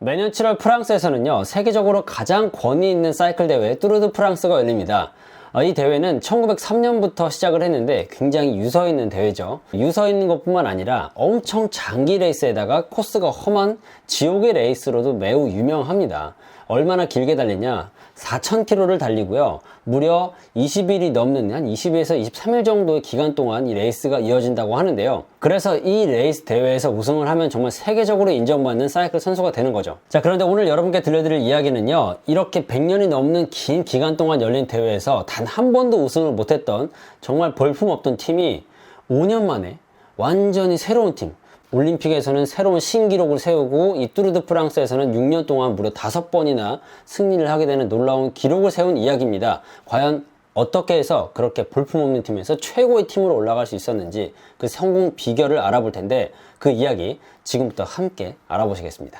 매년 7월 프랑스에서는요, 세계적으로 가장 권위 있는 사이클 대회 뚜르드 프랑스가 열립니다. 이 대회는 1903년부터 시작을 했는데 굉장히 유서 있는 대회죠. 유서 있는 것뿐만 아니라 엄청 장기 레이스에다가 코스가 험한 지옥의 레이스로도 매우 유명합니다. 얼마나 길게 달리냐? 4,000km를 달리고요. 무려 20일이 넘는 한 20에서 23일 정도의 기간 동안 이 레이스가 이어진다고 하는데요. 그래서 이 레이스 대회에서 우승을 하면 정말 세계적으로 인정받는 사이클 선수가 되는 거죠. 자, 그런데 오늘 여러분께 들려드릴 이야기는요, 이렇게 100년이 넘는 긴 기간 동안 열린 대회에서 단 한 번도 우승을 못했던 정말 볼품없던 팀이 5년 만에 완전히 새로운 팀, 올림픽에서는 새로운 신기록을 세우고 이 뚜르드 프랑스에서는 6년 동안 무려 5번이나 승리를 하게 되는 놀라운 기록을 세운 이야기입니다. 과연 어떻게 해서 그렇게 볼품없는 팀에서 최고의 팀으로 올라갈 수 있었는지 그 성공 비결을 알아볼 텐데, 그 이야기 지금부터 함께 알아보시겠습니다.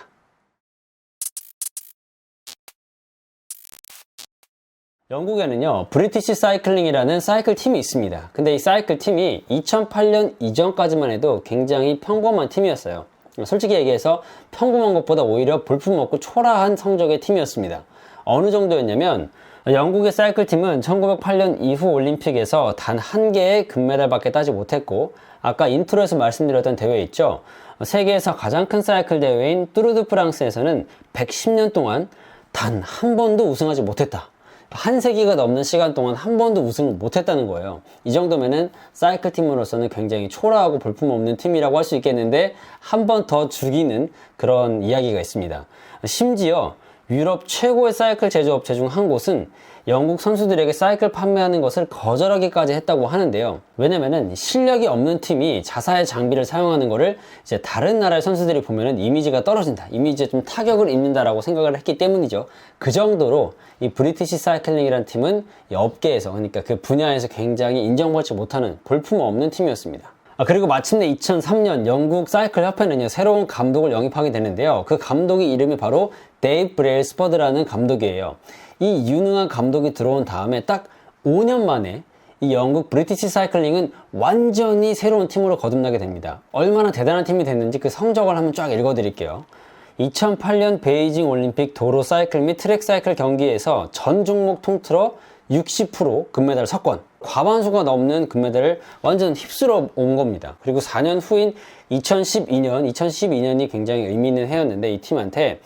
영국에는요, 브리티시 사이클링이라는 사이클 팀이 있습니다. 근데 이 사이클 팀이 2008년 이전까지만 해도 굉장히 평범한 팀이었어요. 솔직히 얘기해서 평범한 것보다 오히려 볼품없고 초라한 성적의 팀이었습니다. 어느 정도였냐면, 영국의 사이클 팀은 1908년 이후 올림픽에서 단 한 개의 금메달밖에 따지 못했고, 아까 인트로에서 말씀드렸던 대회 있죠? 세계에서 가장 큰 사이클 대회인 뚜르드 프랑스에서는 110년 동안 단 한 번도 우승하지 못했다. 한 세기가 넘는 시간 동안 한 번도 우승을 못했다는 거예요. 이 정도면은 사이클 팀으로서는 굉장히 초라하고 볼품없는 팀이라고 할 수 있겠는데, 한 번 더 죽이는 그런 이야기가 있습니다. 심지어 유럽 최고의 사이클 제조업체 중 한 곳은 영국 선수들에게 사이클 판매하는 것을 거절하기까지 했다고 하는데요. 왜냐면은 실력이 없는 팀이 자사의 장비를 사용하는 거를 이제 다른 나라의 선수들이 보면은 이미지가 떨어진다, 이미지에 좀 타격을 입는다라고 생각을 했기 때문이죠. 그 정도로 이 브리티시 사이클링이라는 팀은 이 업계에서, 그러니까 그 분야에서 굉장히 인정받지 못하는 볼품없는 팀이었습니다. 그리고 마침내 2003년 영국 사이클 협회는요, 새로운 감독을 영입하게 되는데요. 그 감독의 이름이 바로 데이브 브레일스퍼드라는 감독이에요. 이 유능한 감독이 들어온 다음에 딱 5년 만에 이 영국 브리티시 사이클링은 완전히 새로운 팀으로 거듭나게 됩니다. 얼마나 대단한 팀이 됐는지 그 성적을 한번 쫙 읽어드릴게요. 2008년 베이징 올림픽 도로 사이클 및 트랙 사이클 경기에서 전 종목 통틀어 60% 금메달 석권, 과반수가 넘는 금메달을 완전 휩쓸어 온 겁니다. 그리고 4년 후인 2012년이 굉장히 의미 있는 해였는데, 이 팀한테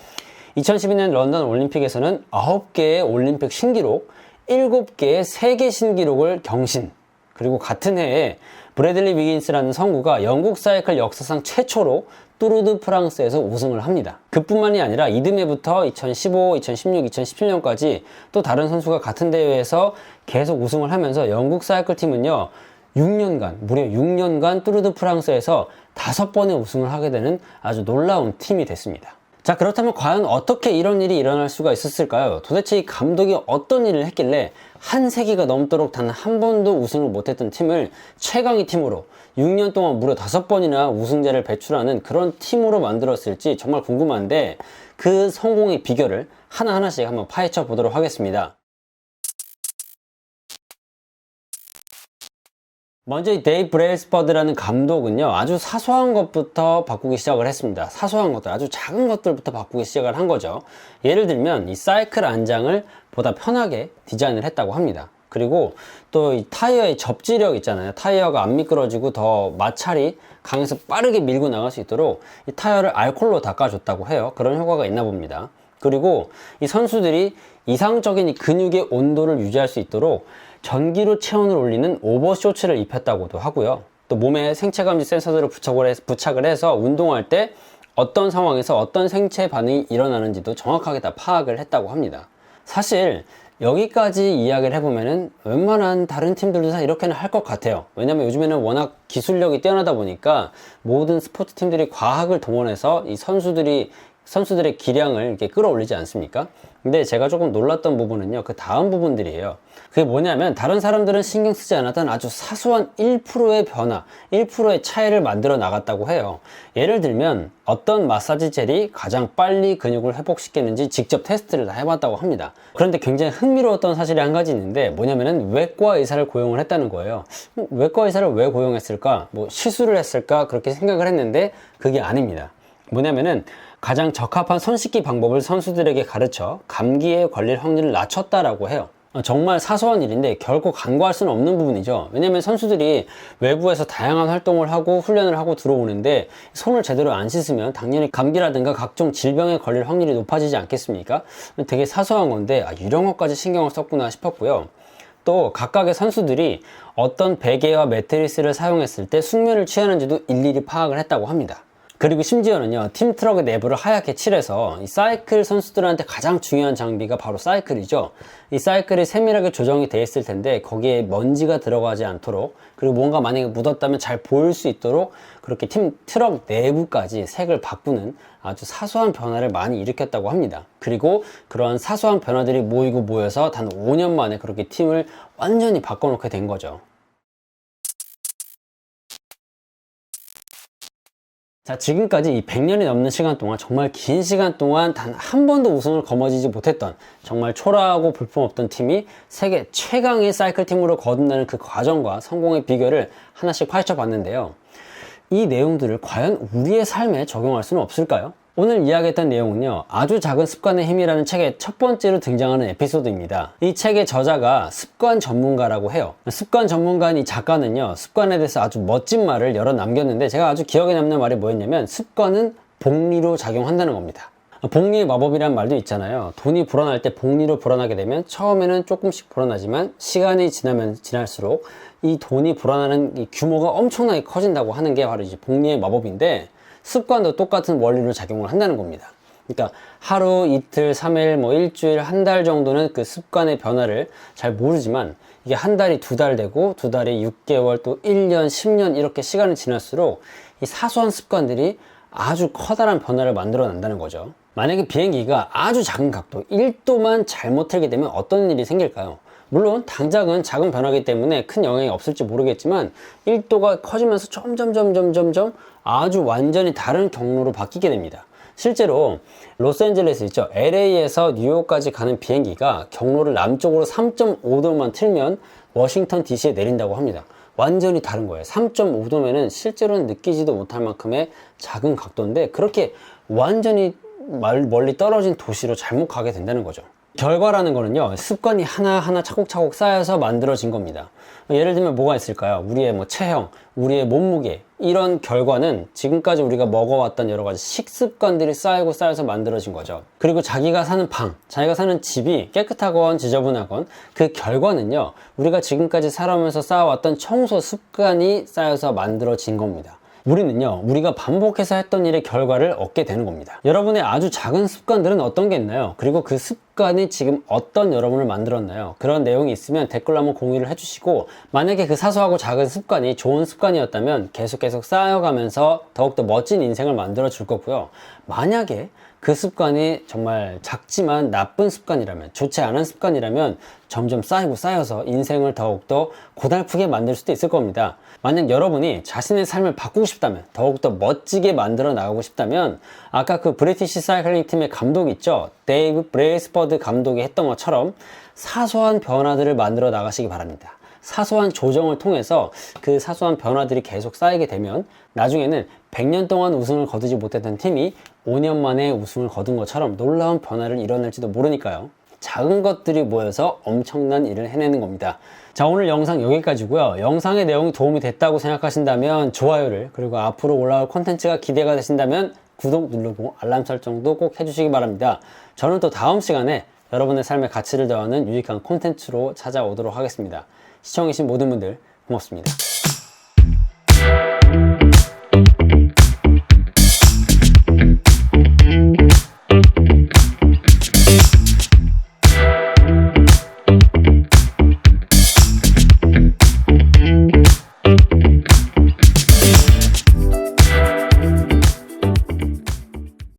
2012년 런던 올림픽에서는 9개의 올림픽 신기록, 7개의 세계 신기록을 경신, 그리고 같은 해에 브래들리 위긴스라는 선구가 영국 사이클 역사상 최초로 뚜르드 프랑스에서 우승을 합니다. 그뿐만이 아니라 이듬해부터 2015, 2016, 2017년까지 또 다른 선수가 같은 대회에서 계속 우승을 하면서 영국 사이클 팀은요, 6년간, 무려 6년간 뚜르드 프랑스에서 5번의 우승을 하게 되는 아주 놀라운 팀이 됐습니다. 자, 그렇다면 과연 어떻게 이런 일이 일어날 수가 있었을까요? 도대체 이 감독이 어떤 일을 했길래 한 세기가 넘도록 단 한 번도 우승을 못했던 팀을 최강의 팀으로 6년 동안 무려 5번이나 우승자를 배출하는 그런 팀으로 만들었을지 정말 궁금한데, 그 성공의 비결을 하나하나씩 한번 파헤쳐 보도록 하겠습니다. 먼저 이 데이브 브레일스퍼드라는 감독은요, 아주 사소한 것부터 바꾸기 시작을 했습니다. 사소한 것들, 아주 작은 것들부터 바꾸기 시작을 한 거죠. 예를 들면 이 사이클 안장을 보다 편하게 디자인을 했다고 합니다. 그리고 또 이 타이어의 접지력 있잖아요. 타이어가 안 미끄러지고 더 마찰이 강해서 빠르게 밀고 나갈 수 있도록 이 타이어를 알코올로 닦아줬다고 해요. 그런 효과가 있나 봅니다. 그리고 이 선수들이 이상적인 이 근육의 온도를 유지할 수 있도록 전기로 체온을 올리는 오버쇼츠를 입혔다고도 하고요. 또 몸에 생체감지 센서들을 부착을 해서 운동할 때 어떤 상황에서 어떤 생체 반응이 일어나는지도 정확하게 다 파악을 했다고 합니다. 사실 여기까지 이야기를 해보면은 웬만한 다른 팀들도 다 이렇게는 할 것 같아요. 왜냐면 요즘에는 워낙 기술력이 뛰어나다 보니까 모든 스포츠 팀들이 과학을 동원해서 이 선수들의 기량을 이렇게 끌어올리지 않습니까? 근데 제가 조금 놀랐던 부분은요, 그 다음 부분들이에요. 그게 뭐냐면, 다른 사람들은 신경 쓰지 않았던 아주 사소한 1%의 변화, 1%의 차이를 만들어 나갔다고 해요. 예를 들면 어떤 마사지 젤이 가장 빨리 근육을 회복시키는지 직접 테스트를 다 해봤다고 합니다. 그런데 굉장히 흥미로웠던 사실이 한 가지 있는데, 뭐냐면은 외과 의사를 고용을 했다는 거예요. 외과 의사를 왜 고용했을까? 뭐 시술을 했을까? 그렇게 생각을 했는데 그게 아닙니다. 뭐냐면은 가장 적합한 손 씻기 방법을 선수들에게 가르쳐 감기에 걸릴 확률을 낮췄다라고 해요. 정말 사소한 일인데 결코 간과할 수는 없는 부분이죠. 왜냐면 선수들이 외부에서 다양한 활동을 하고 훈련을 하고 들어오는데 손을 제대로 안 씻으면 당연히 감기라든가 각종 질병에 걸릴 확률이 높아지지 않겠습니까? 되게 사소한 건데 이런 것까지 신경을 썼구나 싶었고요. 또 각각의 선수들이 어떤 베개와 매트리스를 사용했을 때 숙면을 취하는지도 일일이 파악을 했다고 합니다. 그리고 심지어는요, 팀 트럭의 내부를 하얗게 칠해서 이 사이클 선수들한테 가장 중요한 장비가 바로 사이클이죠. 이 사이클이 세밀하게 조정이 되어 있을 텐데 거기에 먼지가 들어가지 않도록, 그리고 뭔가 만약에 묻었다면 잘 보일 수 있도록 그렇게 팀 트럭 내부까지 색을 바꾸는 아주 사소한 변화를 많이 일으켰다고 합니다. 그리고 그러한 사소한 변화들이 모이고 모여서 단 5년 만에 그렇게 팀을 완전히 바꿔놓게 된 거죠. 자, 지금까지 이 100년이 넘는 시간 동안, 정말 긴 시간 동안 단 한 번도 우승을 거머쥐지 못했던, 정말 초라하고 볼품없던 팀이 세계 최강의 사이클 팀으로 거듭나는 그 과정과 성공의 비결을 하나씩 파헤쳐 봤는데요. 이 내용들을 과연 우리의 삶에 적용할 수는 없을까요? 오늘 이야기했던 내용은요, 아주 작은 습관의 힘이라는 책의 첫 번째로 등장하는 에피소드입니다. 이 책의 저자가 습관 전문가라고 해요. 습관 전문가인 이 작가는요, 습관에 대해서 아주 멋진 말을 여러 남겼는데, 제가 아주 기억에 남는 말이 뭐였냐면, 습관은 복리로 작용한다는 겁니다. 복리의 마법이라는 말도 있잖아요. 돈이 불어날 때 복리로 불어나게 되면 처음에는 조금씩 불어나지만 시간이 지나면 지날수록 이 돈이 불어나는 이 규모가 엄청나게 커진다고 하는 게 바로 이제 복리의 마법인데, 습관도 똑같은 원리로 작용을 한다는 겁니다. 그러니까 하루, 이틀, 3일, 뭐 일주일, 한 달 정도는 그 습관의 변화를 잘 모르지만, 이게 한 달이 2달 되고, 2달이 6개월, 또 1년, 10년 이렇게 시간이 지날수록 이 사소한 습관들이 아주 커다란 변화를 만들어 낸다는 거죠. 만약에 비행기가 아주 작은 각도 1도만 잘못 틀게 되면 어떤 일이 생길까요? 물론 당장은 작은 변화이기 때문에 큰 영향이 없을지 모르겠지만 1도가 커지면서 점점 아주 완전히 다른 경로로 바뀌게 됩니다. 실제로 로스앤젤레스 있죠, LA에서 뉴욕까지 가는 비행기가 경로를 남쪽으로 3.5도만 틀면 워싱턴 DC에 내린다고 합니다. 완전히 다른 거예요. 3.5도면은 실제로는 느끼지도 못할 만큼의 작은 각도인데, 그렇게 완전히 멀리 떨어진 도시로 잘못 가게 된다는 거죠. 결과라는 거는요, 습관이 하나하나 차곡차곡 쌓여서 만들어진 겁니다. 예를 들면 뭐가 있을까요? 우리의 체형, 우리의 몸무게, 이런 결과는 지금까지 우리가 먹어왔던 여러 가지 식습관들이 쌓여서 만들어진 거죠. 그리고 자기가 사는 방, 자기가 사는 집이 깨끗하건 지저분하건 그 결과는요, 우리가 지금까지 살아오면서 쌓아왔던 청소 습관이 쌓여서 만들어진 겁니다. 우리는요, 우리가 반복해서 했던 일의 결과를 얻게 되는 겁니다. 여러분의 아주 작은 습관들은 어떤 게 있나요? 그리고 그 습관이 지금 어떤 여러분을 만들었나요? 그런 내용이 있으면 댓글로 한번 공유를 해주시고, 만약에 그 사소하고 작은 습관이 좋은 습관이었다면 계속 쌓여가면서 더욱더 멋진 인생을 만들어 줄 거고요. 만약에 그 습관이 정말 작지만 나쁜 습관이라면, 좋지 않은 습관이라면 점점 쌓여서 인생을 더욱더 고달프게 만들 수도 있을 겁니다. 만약 여러분이 자신의 삶을 바꾸고 싶다면, 더욱더 멋지게 만들어 나가고 싶다면, 아까 그 브리티시 사이클링 팀의 감독 있죠? 데이브 브레이스퍼드 감독이 했던 것처럼 사소한 변화들을 만들어 나가시기 바랍니다. 사소한 조정을 통해서 그 사소한 변화들이 계속 쌓이게 되면 나중에는 100년 동안 우승을 거두지 못했던 팀이 5년 만에 우승을 거둔 것처럼 놀라운 변화를 이뤄낼지도 모르니까요. 작은 것들이 모여서 엄청난 일을 해내는 겁니다. 자, 오늘 영상 여기까지고요. 영상의 내용이 도움이 됐다고 생각하신다면 좋아요를, 그리고 앞으로 올라올 콘텐츠가 기대가 되신다면 구독 누르고 알람 설정도 꼭 해주시기 바랍니다. 저는 또 다음 시간에 여러분의 삶에 가치를 더하는 유익한 콘텐츠로 찾아오도록 하겠습니다. 시청해주신 모든 분들 고맙습니다.